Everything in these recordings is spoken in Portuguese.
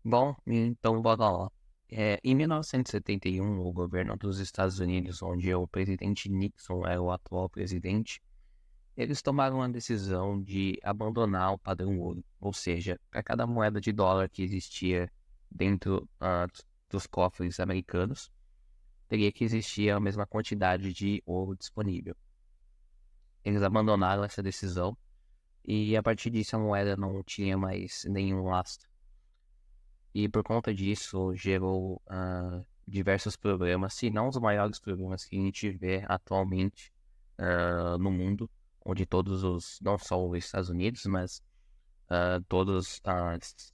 Bom, então bora lá. Em 1971, o governo dos Estados Unidos, onde o presidente Nixon era o atual presidente, eles tomaram a decisão de abandonar o padrão ouro, ou seja, para cada moeda de dólar que existia dentro dos cofres americanos, teria que existir a mesma quantidade de ouro disponível. Eles abandonaram essa decisão e a partir disso a moeda não tinha mais nenhum lastro. E por conta disso gerou diversos problemas, se não os maiores problemas que a gente vê atualmente no mundo, onde não só os Estados Unidos, mas todas as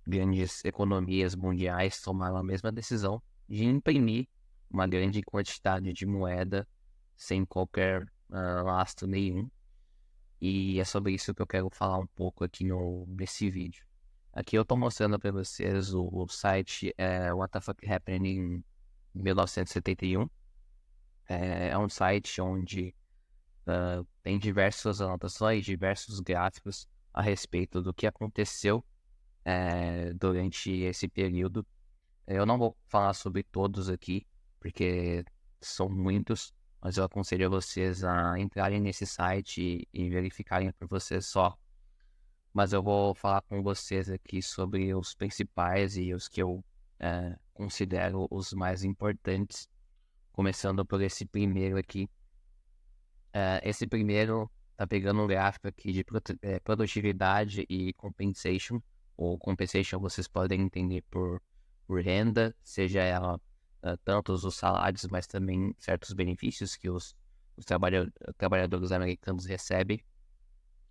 grandes economias mundiais tomaram a mesma decisão de imprimir uma grande quantidade de moeda sem qualquer lastro nenhum. E é sobre isso que eu quero falar um pouco aqui nesse vídeo. Aqui eu estou mostrando para vocês o site What the Fuck Happened em 1971. É um site onde tem diversas anotações, diversos gráficos a respeito do que aconteceu durante esse período. Eu não vou falar sobre todos aqui, porque são muitos, mas eu aconselho a vocês a entrarem nesse site e verificarem por vocês só. Mas eu vou falar com vocês aqui sobre os principais e os que eu considero os mais importantes, começando por esse primeiro aqui. Esse primeiro tá pegando um gráfico aqui de produtividade e compensation. O compensation vocês podem entender por renda, seja ela tanto os salários, mas também certos benefícios que os trabalhadores americanos recebem.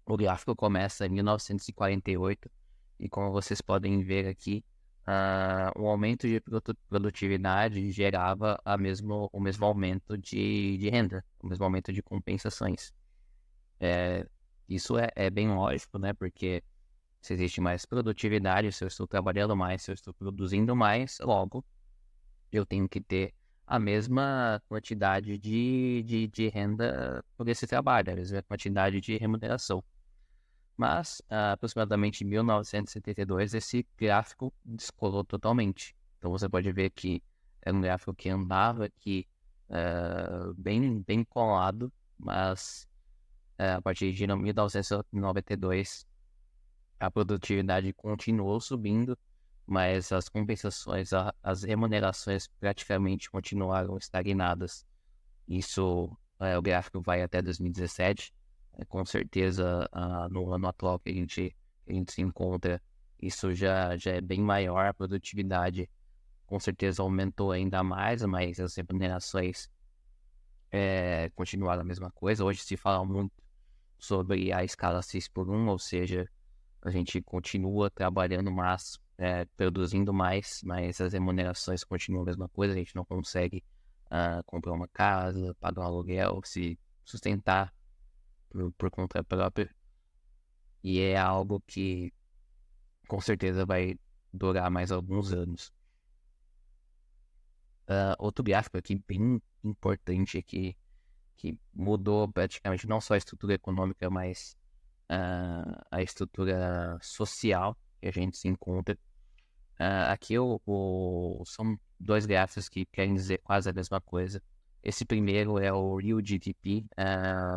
O gráfico começa em 1948 e como vocês podem ver aqui, o aumento de produtividade gerava o mesmo aumento de renda, o mesmo aumento de compensações. Isso é bem lógico, né? Porque se existe mais produtividade, se eu estou trabalhando mais, se eu estou produzindo mais, logo eu tenho que ter a mesma quantidade de renda por esse trabalho, a mesma quantidade de remuneração. Mas, aproximadamente em 1972, esse gráfico descolou totalmente. Então, você pode ver que era um gráfico que andava aqui bem colado, mas a partir de 1992, a produtividade continuou subindo, mas as compensações, as remunerações praticamente continuaram estagnadas. Isso, o gráfico vai até 2017. Com certeza, no ano atual que a gente se encontra, isso já é bem maior, a produtividade com certeza aumentou ainda mais, mas as remunerações continuaram a mesma coisa. Hoje se fala muito sobre a escala 6 por 1, ou seja, a gente continua trabalhando mais, produzindo mais, mas as remunerações continuam a mesma coisa, a gente não consegue comprar uma casa, pagar um aluguel, se sustentar por conta própria, e é algo que com certeza vai durar mais alguns anos. Outro gráfico aqui bem importante aqui, que mudou praticamente não só a estrutura econômica, mas a estrutura social que a gente se encontra. Aqui são dois gráficos que querem dizer quase a mesma coisa. Esse primeiro é o Real GDP.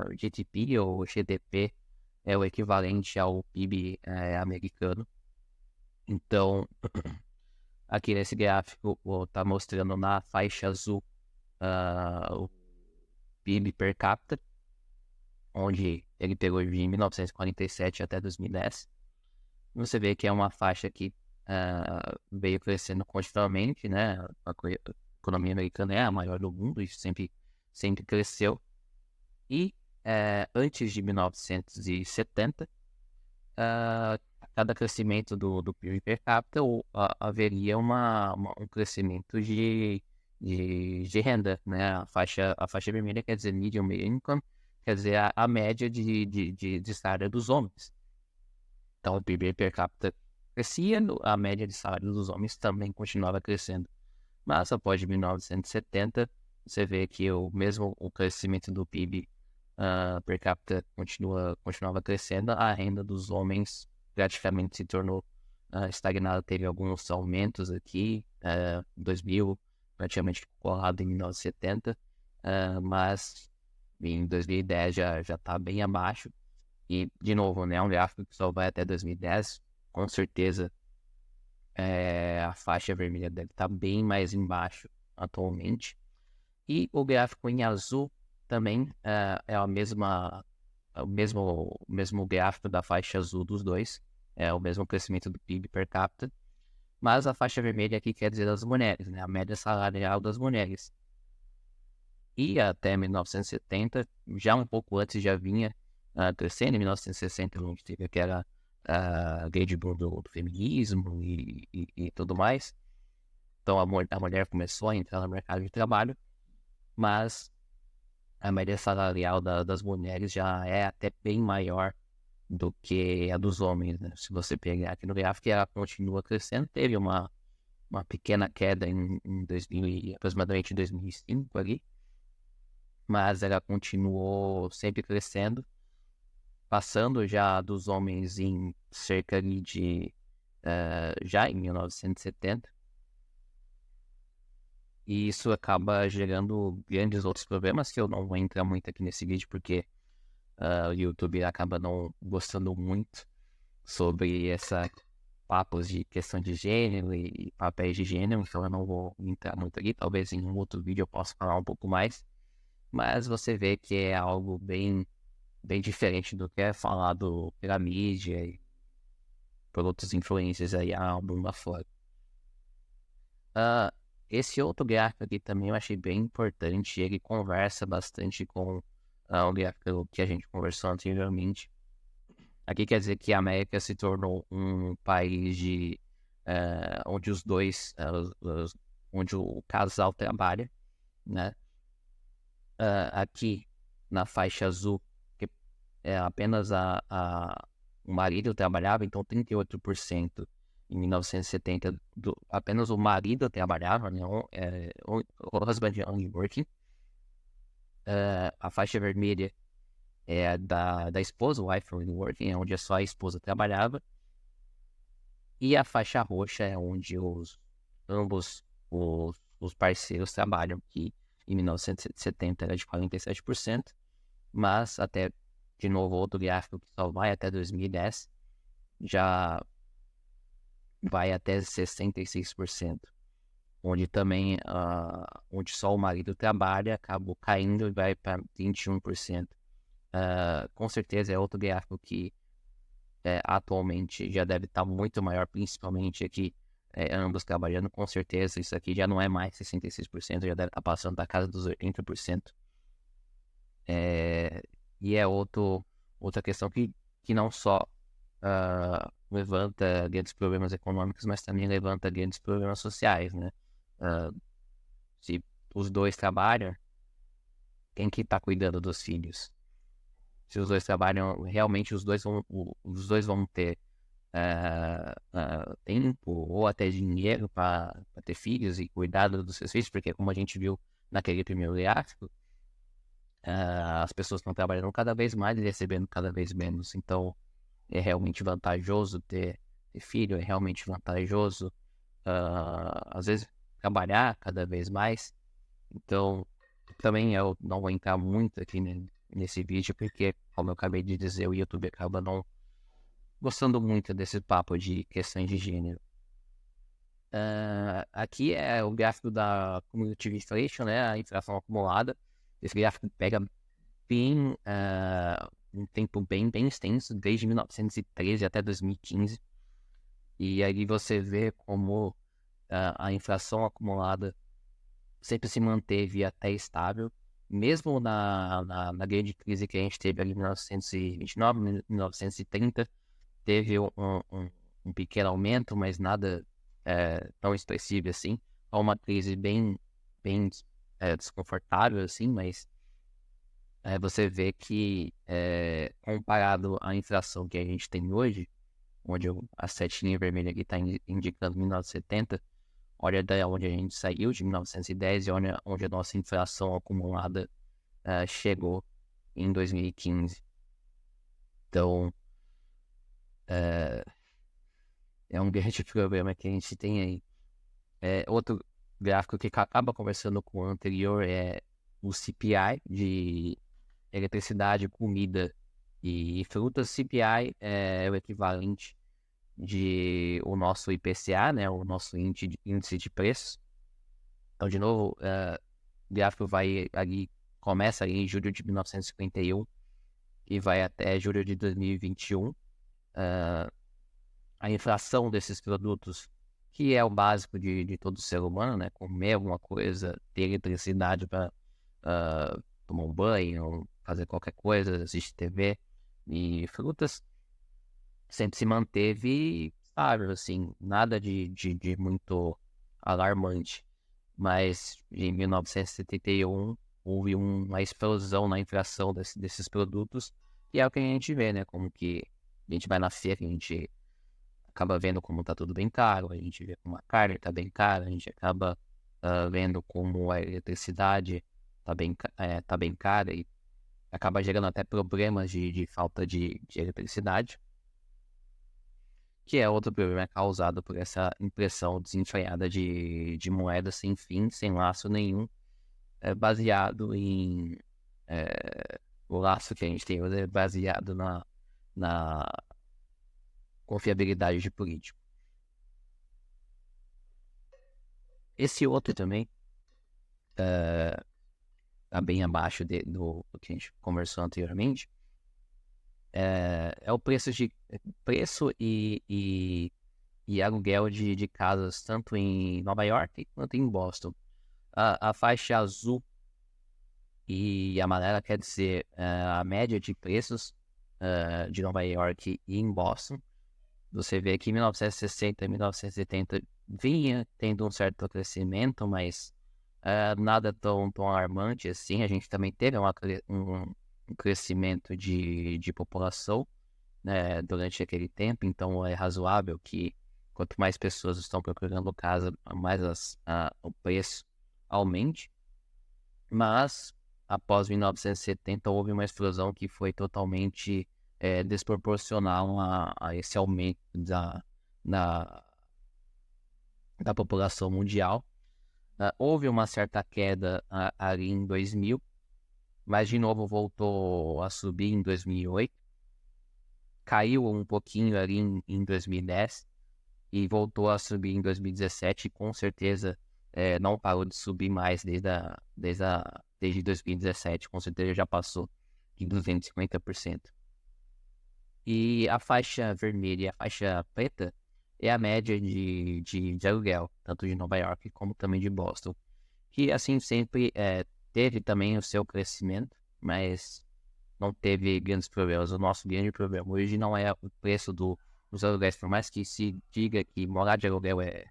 O GDP ou GDP é o equivalente ao PIB americano. Então, aqui nesse gráfico está mostrando na faixa azul o PIB per capita, onde ele pegou de 1947 até 2010. Você vê que é uma faixa que veio crescendo continuamente, né? A economia americana é a maior do mundo e sempre cresceu. E antes de 1970, cada crescimento do PIB per capita haveria um crescimento de renda, né? A faixa vermelha quer dizer medium income, quer dizer a média de salário dos homens. Então o PIB per capita crescia, a média de salário dos homens também continuava crescendo. Mas após 1970, você vê que o crescimento do PIB per capita continuava crescendo, a renda dos homens praticamente se tornou estagnado, teve alguns aumentos aqui, 2000, praticamente colado em 1970, mas em 2010 já está bem abaixo. E, de novo, né, um gráfico que só vai até 2010, com certeza a faixa vermelha deve estar bem mais embaixo atualmente. E o gráfico em azul também é o mesmo gráfico da faixa azul dos dois, é o mesmo crescimento do PIB per capita, mas a faixa vermelha aqui quer dizer das mulheres, né, a média salarial das mulheres. E até 1970, já um pouco antes já vinha crescendo, em 1960 a gente teve aquela grande boom do feminismo e tudo mais. Então a mulher começou a entrar no mercado de trabalho, mas a média salarial das mulheres já é até bem maior do que a dos homens, né? Se você pegar aqui no gráfico, ela continua crescendo, teve uma pequena queda em 2000 aproximadamente 2005 ali, mas ela continuou sempre crescendo, passando já dos homens em cerca de já em 1970. E isso acaba gerando grandes outros problemas que eu não vou entrar muito aqui nesse vídeo, porque o YouTube acaba não gostando muito sobre essa papos de questão de gênero e papéis de gênero, então eu não vou entrar muito aqui. Talvez em um outro vídeo eu possa falar um pouco mais, mas você vê que é algo bem, bem diferente do que é falado pela mídia e por outros influencers aí há mundo afora. Esse outro gráfico aqui também eu achei bem importante, ele conversa bastante com o gráfico que a gente conversou anteriormente. Aqui quer dizer que a América se tornou um país onde os dois, onde o casal trabalha, né? Aqui na faixa azul, que é apenas o marido trabalhava, então 38% em 1970, apenas o marido trabalhava, né? O husband only working. A faixa vermelha é da esposa, o wife only working, é onde só a esposa trabalhava. E a faixa roxa é onde ambos os parceiros trabalham, que em 1970 era de 47%, mas até, de novo, outro gráfico que só vai até 2010, já vai até 66%, onde também, onde só o marido trabalha, acabou caindo e vai para 21%. Com certeza é outro gráfico que atualmente já deve estar muito maior, principalmente aqui, ambos trabalhando, com certeza isso aqui já não é mais 66%, já deve estar passando da casa dos 80%. E é outra questão que não só levanta grandes problemas econômicos, mas também levanta grandes problemas sociais, né? Se os dois trabalham, quem que está cuidando dos filhos? Se os dois trabalham, realmente os dois vão ter tempo ou até dinheiro para ter filhos e cuidado dos seus filhos, porque como a gente viu naquele primeiro gráfico, as pessoas estão trabalhando cada vez mais e recebendo cada vez menos. Então é realmente vantajoso ter filho, é realmente vantajoso às vezes trabalhar cada vez mais. Então também eu não vou entrar muito aqui nesse vídeo, porque como eu acabei de dizer, o YouTube acaba não gostando muito desse papo de questões de gênero. Aqui é o gráfico da Cumulative Inflation, né, a inflação acumulada. Esse gráfico pega bem um tempo bem extenso, desde 1913 até 2015. E aí você vê como a inflação acumulada sempre se manteve até estável, mesmo na grande crise que a gente teve ali em 1929, 1930, teve um pequeno aumento, mas nada tão expressivo assim. É uma crise bem desconfortável, assim, mas você vê que, comparado à inflação que a gente tem hoje, onde a setinha vermelha aqui está indicando 1970, olha da onde a gente saiu, de 1910, e olha onde a nossa inflação acumulada chegou em 2015. Então, É um grande problema que a gente tem aí. Outro gráfico que acaba conversando com o anterior é o CPI de eletricidade, comida e frutas. CPI é o equivalente de o nosso IPCA, né, o nosso índice de preços. Então, de novo, o gráfico vai ali, começa ali em julho de 1951 e vai até julho de 2021. A inflação desses produtos, que é o básico de todo ser humano, né? Comer alguma coisa, ter eletricidade para tomar um banho, fazer qualquer coisa, assistir TV e frutas, sempre se manteve estável, assim, nada de muito alarmante. Mas em 1971 houve uma explosão na inflação desses produtos, e é o que a gente vê, né? Como que a gente vai na feira, a gente acaba vendo como tá tudo bem caro, a gente vê como a carne tá bem cara, a gente acaba vendo como a eletricidade tá bem cara e acaba gerando até problemas de falta de eletricidade, que é outro problema causado por essa impressão desenfreada de moeda sem fim, sem laço nenhum, baseado em... o laço que a gente tem hoje é baseado na confiabilidade de político. Esse outro também está bem abaixo do que a gente conversou anteriormente. É o preço e aluguel de casas, tanto em Nova York quanto em Boston. A faixa azul e amarela quer dizer a média de preços de Nova York e em Boston. Você vê que em 1960 e 1970 vinha tendo um certo crescimento, mas nada tão alarmante assim. A gente também teve um crescimento de população, né, durante aquele tempo, então é razoável que quanto mais pessoas estão procurando casa, mais o preço aumente. Mas após 1970 houve uma explosão que foi totalmente desproporcional a esse aumento na, da população mundial. Houve uma certa queda ali em 2000, mas de novo voltou a subir em 2008. Caiu um pouquinho ali em 2010 e voltou a subir em 2017. E com certeza não parou de subir mais desde 2017. Com certeza já passou de 250%. E a faixa vermelha e a faixa preta é a média de aluguel, tanto de Nova York como também de Boston, que assim sempre teve também o seu crescimento, mas não teve grandes problemas. O nosso grande problema hoje não é o preço dos aluguéis, por mais que se diga que morar de aluguel é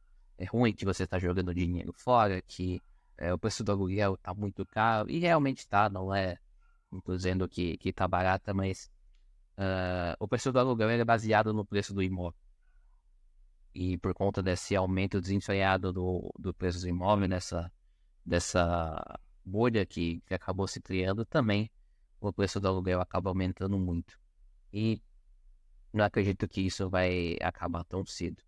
ruim, que você está jogando dinheiro fora, que o preço do aluguel está muito caro, e realmente está, não estou dizendo que está barata, mas o preço do aluguel é baseado no preço do imóvel. E por conta desse aumento desenfreado do preço do imóvel, dessa bolha que acabou se criando, também o preço do aluguel acaba aumentando muito. E não acredito que isso vai acabar tão cedo.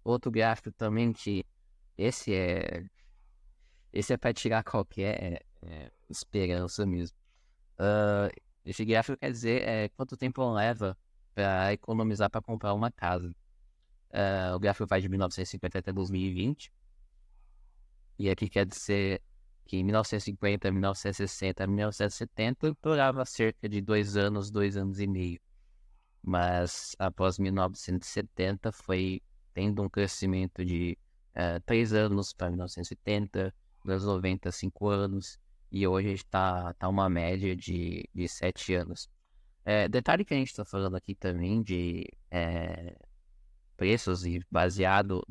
Outro gráfico também que esse é esse é para tirar qualquer esperança mesmo. Esse gráfico quer dizer quanto tempo leva para economizar para comprar uma casa. O gráfico vai de 1950 até 2020. E aqui quer dizer que em 1950, 1960, 1970 durava cerca de 2 anos e meio. Mas após 1970 foi tendo um crescimento de 3 anos para 1970, nos 90, 5 anos, e hoje está uma média de 7 anos. Detalhe que a gente está falando aqui também de preços e baseado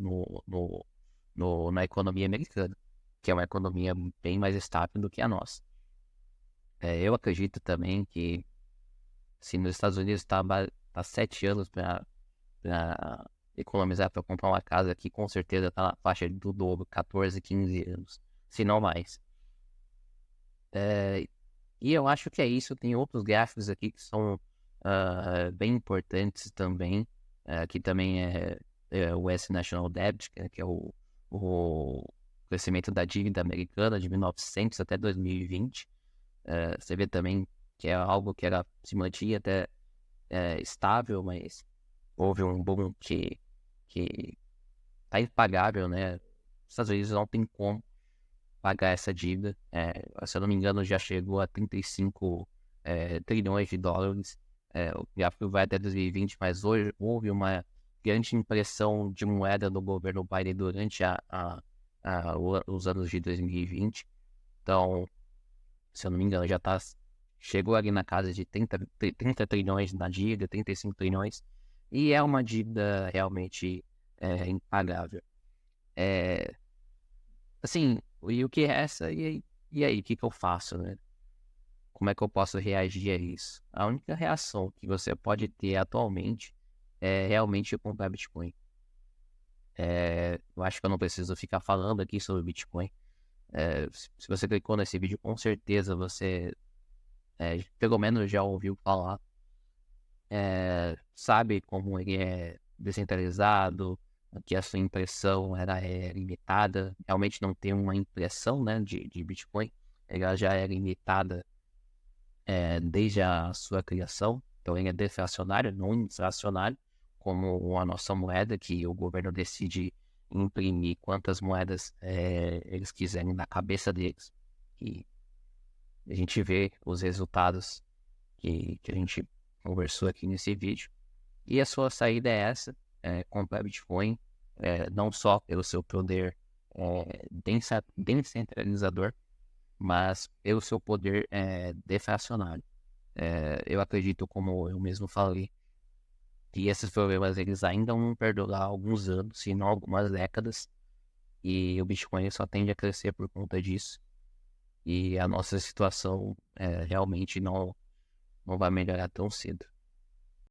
na economia americana, que é uma economia bem mais estável do que a nossa. Eu acredito também que se nos Estados Unidos está 7 anos para economizar para comprar uma casa, aqui com certeza está na faixa do dobro, 14, 15 anos, se não mais. E eu acho que é isso. Tem outros gráficos aqui que são bem importantes também. que também é o US National Debt, que é o crescimento da dívida americana de 1900 até 2020. Você vê também que é algo que se mantinha até estável, mas houve um boom que tá impagável, né? Os Estados Unidos não tem como pagar essa dívida. Se eu não me engano, já chegou a 35 trilhões de dólares. O gráfico vai até 2020, mas hoje houve uma grande impressão de moeda do governo Biden durante os anos de 2020. Então, se eu não me engano, chegou ali na casa de 30 trilhões na dívida, 35 trilhões, e é uma dívida realmente impagável. Assim, e o que resta, e aí, o que eu faço, né? Como é que eu posso reagir a isso? A única reação que você pode ter atualmente é realmente comprar Bitcoin. Eu acho que eu não preciso ficar falando aqui sobre Bitcoin. Se você clicou nesse vídeo, com certeza você pelo menos já ouviu falar, sabe como ele é descentralizado, que a sua impressão é limitada, realmente não tem uma impressão, né, de Bitcoin, ela já é limitada desde a sua criação, então ele é deflacionário, não inflacionário, como a nossa moeda, que o governo decide imprimir quantas moedas eles quiserem na cabeça deles, e a gente vê os resultados que a gente conversou aqui nesse vídeo. E a sua saída é essa, comprar Bitcoin, não só pelo seu poder descentralizador, mas pelo seu poder deflacionário. Eu acredito, como eu mesmo falei, que esses problemas eles ainda vão perdurar alguns anos, se não algumas décadas, e o Bitcoin só tende a crescer por conta disso. E a nossa situação realmente não vai melhorar tão cedo.